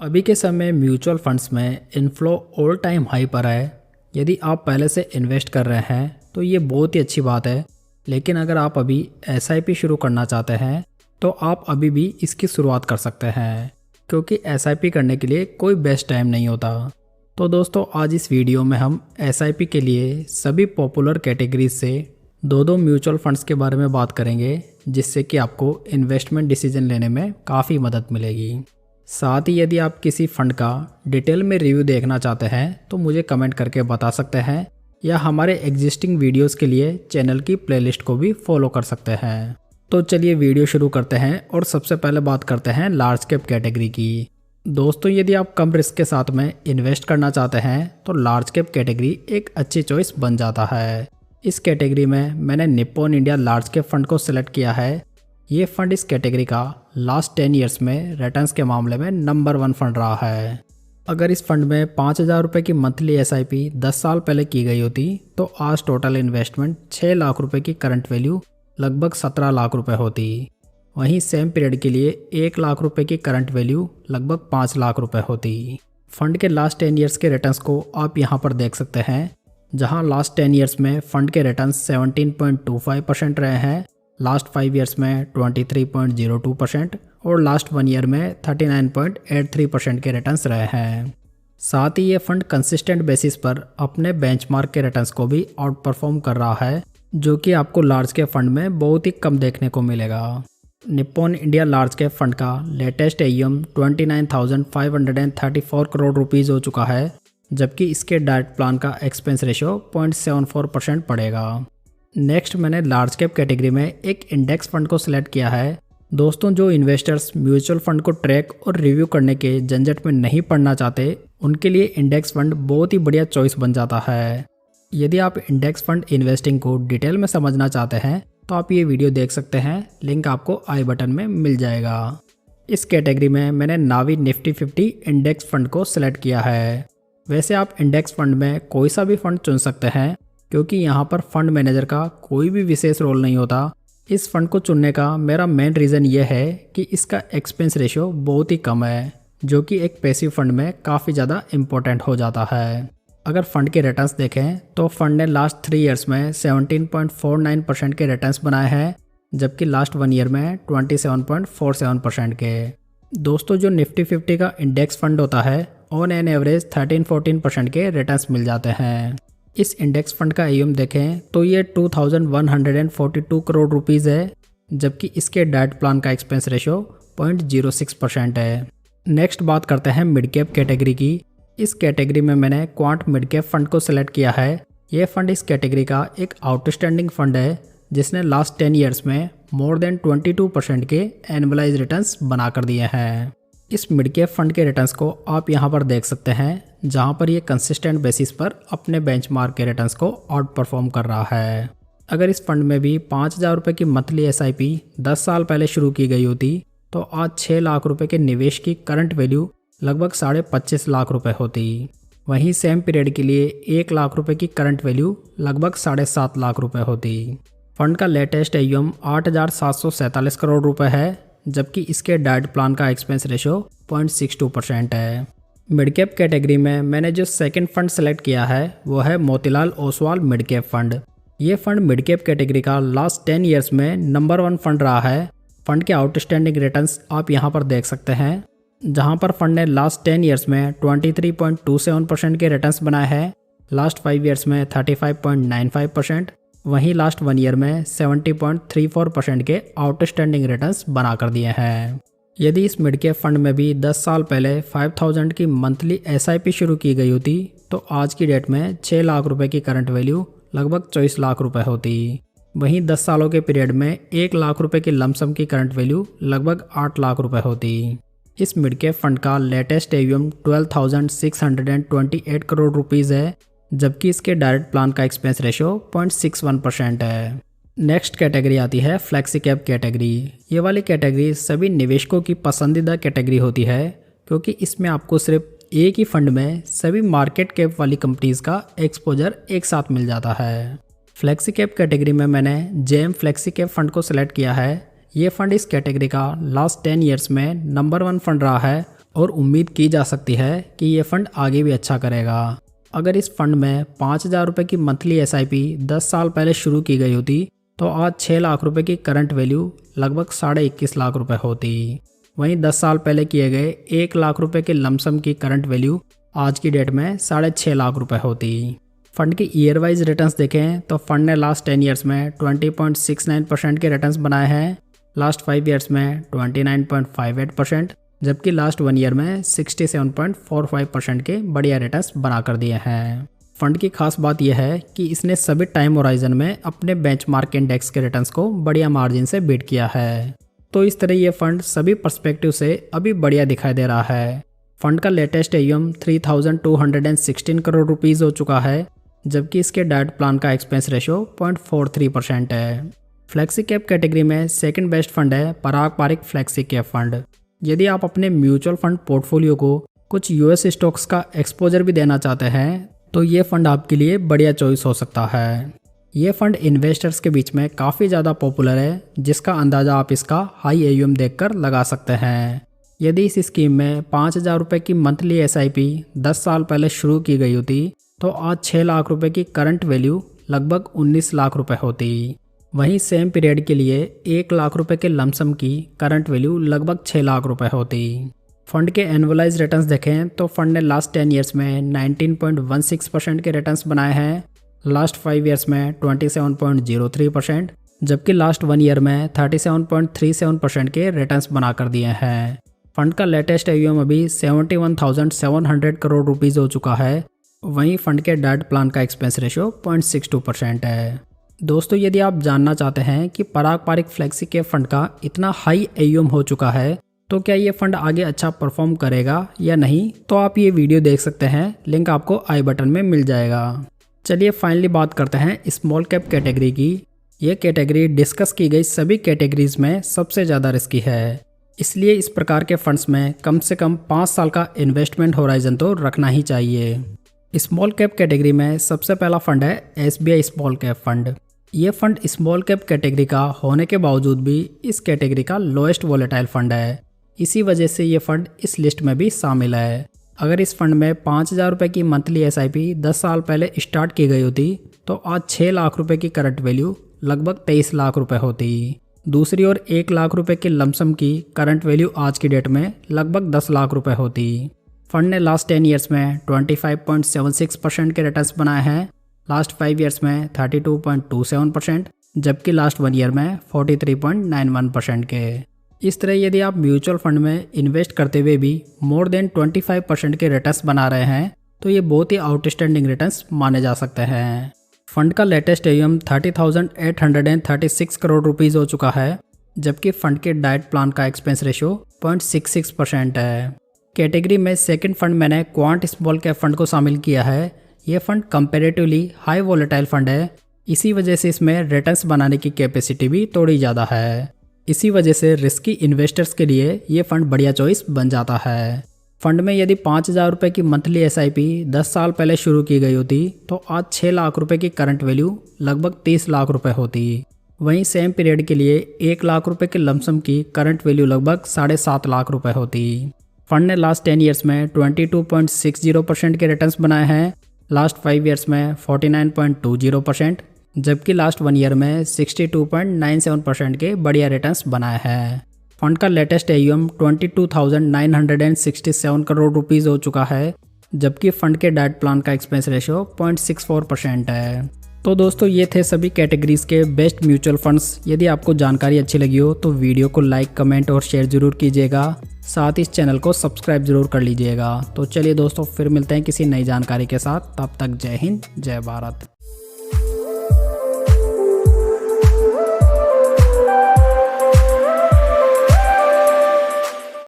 अभी के समय म्यूचुअल फंड्स में इनफ्लो ऑल टाइम हाई पर है। यदि आप पहले से इन्वेस्ट कर रहे हैं तो ये बहुत ही अच्छी बात है। लेकिन अगर आप अभी एसआईपी शुरू करना चाहते हैं तो आप अभी भी इसकी शुरुआत कर सकते हैं, क्योंकि एसआईपी करने के लिए कोई बेस्ट टाइम नहीं होता। तो दोस्तों, आज इस वीडियो में हम एसआईपी के लिए सभी पॉपुलर कैटेगरीज से दो म्यूचुअल फंड्स के बारे में बात करेंगे, जिससे कि आपको इन्वेस्टमेंट डिसीजन लेने में काफ़ी मदद मिलेगी। साथ ही यदि आप किसी फंड का डिटेल में रिव्यू देखना चाहते हैं तो मुझे कमेंट करके बता सकते हैं, या हमारे एग्जिस्टिंग वीडियोस के लिए चैनल की प्लेलिस्ट को भी फॉलो कर सकते हैं। तो चलिए वीडियो शुरू करते हैं और सबसे पहले बात करते हैं लार्ज कैप कैटेगरी की। दोस्तों, यदि आप कम रिस्क के साथ में इन्वेस्ट करना चाहते हैं तो लार्ज कैप कैटेगरी एक अच्छी चॉइस बन जाता है। इस कैटेगरी में मैंने Nippon India large cap fund को सिलेक्ट किया है। ये फंड इस कैटेगरी का लास्ट 10 ईयर्स में रिटर्न्स के मामले में नंबर 1 फंड रहा है। अगर इस फंड में 5,000 रुपये की मंथली एसआईपी 10 साल पहले की गई होती तो आज टोटल इन्वेस्टमेंट 6 लाख रुपए की करंट वैल्यू लगभग 17 लाख रुपए होती। वहीं सेम पीरियड के लिए 1 लाख रुपए की करंट वैल्यू लगभग 5 लाख रुपए होती। फंड के लास्ट 10 ईयर्स के रिटर्न्स को आप यहाँ पर देख सकते हैं, जहाँ लास्ट 10 ईयर्स में फंड के रिटर्न्स 17.25% रहे हैं, लास्ट 5 ईयर्स में 23.02% और लास्ट 1 ईयर में 39.83% के रिटर्न्स रहे हैं। साथ ही ये फंड कंसिस्टेंट बेसिस पर अपने बेंचमार्क के रिटर्न्स को भी आउट परफॉर्म कर रहा है, जो कि आपको लार्ज कैप फंड में बहुत ही कम देखने को मिलेगा। Nippon India large cap fund का लेटेस्ट AUM 29,534 करोड़ रुपीज़ हो चुका है, जबकि इसके डायरेक्ट प्लान का एक्सपेंस रेशियो 0.74% पड़ेगा। नेक्स्ट मैंने लार्ज कैप कैटेगरी में एक इंडेक्स फंड को सिलेक्ट किया है। दोस्तों, जो इन्वेस्टर्स म्यूचुअल फंड को ट्रैक और रिव्यू करने के झंझट में नहीं पड़ना चाहते, उनके लिए इंडेक्स फंड बहुत ही बढ़िया चॉइस बन जाता है। यदि आप इंडेक्स फंड इन्वेस्टिंग को डिटेल में समझना चाहते हैं तो आप ये वीडियो देख सकते हैं, लिंक आपको आई बटन में मिल जाएगा। इस कैटेगरी में मैंने नावी निफ्टी 50 इंडेक्स फंड को सिलेक्ट किया है। वैसे आप इंडेक्स फंड में कोई सा भी फंड चुन सकते हैं, क्योंकि यहाँ पर फंड मैनेजर का कोई भी विशेष रोल नहीं होता। इस फंड को चुनने का मेरा मेन रीज़न ये है कि इसका एक्सपेंस रेशियो बहुत ही कम है, जो कि एक पैसिव फंड में काफ़ी ज़्यादा इम्पोर्टेंट हो जाता है। अगर फंड के रिटर्न्स देखें तो फंड ने लास्ट 3 ईयर्स में 17.49% के रिटर्न्स बनाए हैं, जबकि लास्ट 1 ईयर में 27.47% के। दोस्तों, जो निफ्टी 50 का इंडेक्स फंड होता है, ऑन एन एवरेज 13-14% के रिटर्न्स मिल जाते हैं। इस इंडेक्स फंड का AUM देखें तो ये 2,142 करोड़ रुपीज़ है, जबकि इसके डायरेक्ट प्लान का एक्सपेंस रेशियो 0.06% है। नेक्स्ट बात करते हैं मिड कैप कैटेगरी की। इस कैटेगरी में मैंने क्वांट मिड कैप फंड को सिलेक्ट किया है। ये फंड इस कैटेगरी का एक आउटस्टैंडिंग फंड है, जिसने लास्ट 10 ईयर्स में मोर देन 22% के एनुअलाइज रिटर्न्स बना कर दिए हैं। इस मिड कैप फंड के रिटर्न्स को आप यहाँ पर देख सकते हैं, जहाँ पर ये कंसिस्टेंट बेसिस पर अपने बेंचमार्क के रिटर्न्स को आउट परफॉर्म कर रहा है। अगर इस फंड में भी 5,000 रुपये की मंथली एसआईपी 10 साल पहले शुरू की गई होती तो आज 6 लाख रुपए के निवेश की करंट वैल्यू लगभग 25.5 लाख रुपए होती। वहीं सेम पीरियड के लिए 1 लाख रुपए की करंट वैल्यू लगभग 7.5 लाख रुपए होती। फंड का लेटेस्ट AUM 8,747 करोड़ रुपए है, जबकि इसके डायरेक्ट प्लान का एक्सपेंस रेशियो 0.62% है। मिड कैप कैटेगरी में मैंने जो सेकंड फंड सेलेक्ट किया है वो है Motilal Oswal mid cap fund. ये फंड मिड कैप कैटेगरी का लास्ट 10 ईयर्स में नंबर 1 फंड रहा है। फंड के आउटस्टैंडिंग रिटर्न्स आप यहाँ पर देख सकते हैं, जहाँ पर फंड ने लास्ट 10 ईयर्स में 23.27% के रिटर्न्स बनाए हैं, लास्ट 5 ईयर्स में 35.95%, वहीं लास्ट 1 ईयर में 70.34% के आउटस्टैंडिंग रिटर्न्स बना कर दिए हैं। यदि इस मिड कैप फंड में भी 10 साल पहले 5,000 की मंथली एसआईपी शुरू की गई होती तो आज की डेट में 6 लाख रुपए की करंट वैल्यू लगभग 24 लाख रुपए होती। वहीं 10 सालों के पीरियड में 1 लाख रुपए की लमसम की करंट वैल्यू लगभग 8 लाख रुपए होती। इस मिड कैप फंड का लेटेस्ट AUM 12,628 करोड़ रुपीज़ है, जबकि इसके डायरेक्ट प्लान का एक्सपेंस रेशियो 0.61% है। नेक्स्ट कैटेगरी आती है फ्लेक्सी कैप कैटेगरी। ये वाली कैटेगरी सभी निवेशकों की पसंदीदा कैटेगरी होती है, क्योंकि इसमें आपको सिर्फ एक ही फंड में सभी मार्केट कैप वाली कंपनीज का एक्सपोजर एक साथ मिल जाता है। फ्लेक्सी कैप कैटेगरी में मैंने जेम फ्लेक्सी कैप फंड को सिलेक्ट किया है। ये फंड इस कैटेगरी का लास्ट 10 ईयर्स में नंबर 1 फंड रहा है और उम्मीद की जा सकती है कि ये फंड आगे भी अच्छा करेगा। अगर इस फंड में 5,000 रुपये की मंथली SIP 10 साल पहले शुरू की गई होती तो आज 6 लाख रुपए की करंट वैल्यू लगभग 21.5 लाख रुपए होती। वहीं 10 साल पहले किए गए 1 लाख रुपए के लमसम की करंट वैल्यू आज की डेट में 6.5 लाख रुपए होती। फंड के ईयर वाइज रिटर्न्स देखें तो फंड ने लास्ट 10 ईयर्स में 20.69% के रिटर्न्स बनाए हैं, लास्ट 5 ईयर्स में 29.58%, जबकि लास्ट 1 ईयर में 67.45% के बढ़िया रिटर्न्स बना कर दिए हैं। फंड की खास बात यह है कि इसने सभी टाइम होराइजन में अपने बेंचमार्क इंडेक्स के रिटर्न्स को बढ़िया मार्जिन से बीट किया है। तो इस तरह ये फंड सभी पर्सपेक्टिव से अभी बढ़िया दिखाई दे रहा है। फंड का लेटेस्ट AUM 3,216 करोड़ रुपीज़ हो चुका है, जबकि इसके डाइट प्लान का एक्सपेंस रेशो 0.43% है। फ्लेक्सी कैप कैटेगरी में सेकंड बेस्ट फंड है पराग पारिक फ्लेक्सी कैप फंड। यदि आप अपने म्यूचुअल फंड पोर्टफोलियो को कुछ US स्टॉक्स का एक्सपोजर भी देना चाहते हैं तो ये फंड आपके लिए बढ़िया चॉइस हो सकता है। ये फंड इन्वेस्टर्स के बीच में काफ़ी ज़्यादा पॉपुलर है, जिसका अंदाज़ा आप इसका हाई AUM देखकर लगा सकते हैं। यदि इस स्कीम में 5,000 रुपये की मंथली SIP 10 साल पहले शुरू की गई होती तो आज 6 लाख रुपए की करंट वैल्यू लगभग 19 लाख रुपए होती। वहीं सेम पीरियड के लिए 1 लाख रुपए के लमसम की करंट वैल्यू लगभग 6 लाख रुपए होती। फंड के एनुअलाइज रिटर्न्स देखें तो फंड ने लास्ट 10 ईयर्स में 19.16% के रिटर्न्स बनाए हैं, लास्ट 5 ईयर्स में 27.03%, जबकि लास्ट 1 ईयर में 37.37% के रिटर्न्स बना कर दिए हैं। फंड का लेटेस्ट AUM अभी 71,700 करोड़ रुपीज़ हो चुका है। वहीं फंड के डाइट प्लान का एक्सपेंस रेशो 0.62% है। दोस्तों, यदि आप जानना चाहते हैं कि पराग पारिक फ्लेक्सी कैप फंड का इतना हाई AUM हो चुका है तो क्या ये फंड आगे अच्छा परफॉर्म करेगा या नहीं, तो आप ये वीडियो देख सकते हैं, लिंक आपको आई बटन में मिल जाएगा। चलिए फाइनली बात करते हैं स्मॉल कैप कैटेगरी की। ये कैटेगरी डिस्कस की गई सभी कैटेगरीज में सबसे ज़्यादा रिस्की है, इसलिए इस प्रकार के फंड्स में कम से कम 5 साल का इन्वेस्टमेंट होराइजन तो रखना ही चाहिए। स्मॉल कैप कैटेगरी में सबसे पहला फंड है SBI स्मॉल कैप फंड। ये फंड स्मॉल कैप कैटेगरी का होने के बावजूद भी इस कैटेगरी का लोएस्ट वोलेटाइल फंड है, इसी वजह से ये फंड इस लिस्ट में भी शामिल है। अगर इस फंड में 5,000 रुपये की मंथली SIP 10 साल पहले स्टार्ट की गई होती तो आज 6 लाख रुपए की करंट वैल्यू लगभग 23 लाख रुपए होती। दूसरी ओर 1 लाख रुपए के लमसम की करंट वैल्यू आज की डेट में लगभग 10 लाख रुपए होती। फंड ने लास्ट 10 ईयर्स में 25.76% के रिटर्न्स बनाए हैं, लास्ट 5 ईयर्स में 32.27%, जबकि लास्ट 1 ईयर में 43.91% के। इस तरह यदि आप म्यूचुअल फंड में इन्वेस्ट करते हुए भी मोर देन 25% के रिटर्न्स बना रहे हैं तो ये बहुत ही आउटस्टैंडिंग रिटर्न्स माने जा सकते हैं। फंड का लेटेस्ट AUM 30,836 करोड़ रुपीज़ हो चुका है, जबकि फंड के डाइट प्लान का एक्सपेंस रेशो 0.66% है। कैटेगरी में सेकंड फंड मैंने क्वांट स्मॉल कैप फंड को शामिल किया है। ये fund comparatively high volatile fund है, इसी वजह से इसमें रिटर्न्स बनाने की कैपेसिटी भी थोड़ी ज़्यादा है। इसी वजह से रिस्की इन्वेस्टर्स के लिए ये फंड बढ़िया चॉइस बन जाता है। फंड में यदि 5,000 रुपये की मंथली SIP 10 साल पहले शुरू की गई होती तो आज 6 लाख रुपए की करंट वैल्यू लगभग 30 लाख रुपए होती। वहीं सेम पीरियड के लिए 1 लाख रुपए के लमसम की करंट वैल्यू लगभग 7.5 लाख रुपए होती। फंड ने लास्ट 10 ईयर्स में 22.60% के रिटर्न्स बनाए हैं, लास्ट 5 ईयर्स में 49.20%, जबकि लास्ट 1 ईयर में 62.97% के बढ़िया रिटर्न्स बनाए हैं। फंड का लेटेस्ट AUM 22,967 करोड़ रुपीज़ हो चुका है, जबकि फंड के डाइट प्लान का एक्सपेंस रेशो 0.64% है। तो दोस्तों, ये थे सभी कैटेगरीज के बेस्ट म्यूचुअल फंड्स। यदि आपको जानकारी अच्छी लगी हो तो वीडियो को लाइक, कमेंट और शेयर जरूर कीजिएगा, साथ ही इस चैनल को सब्सक्राइब जरूर कर लीजिएगा। तो चलिए दोस्तों, फिर मिलते हैं किसी नई जानकारी के साथ। तब तक जय हिंद, जय भारत।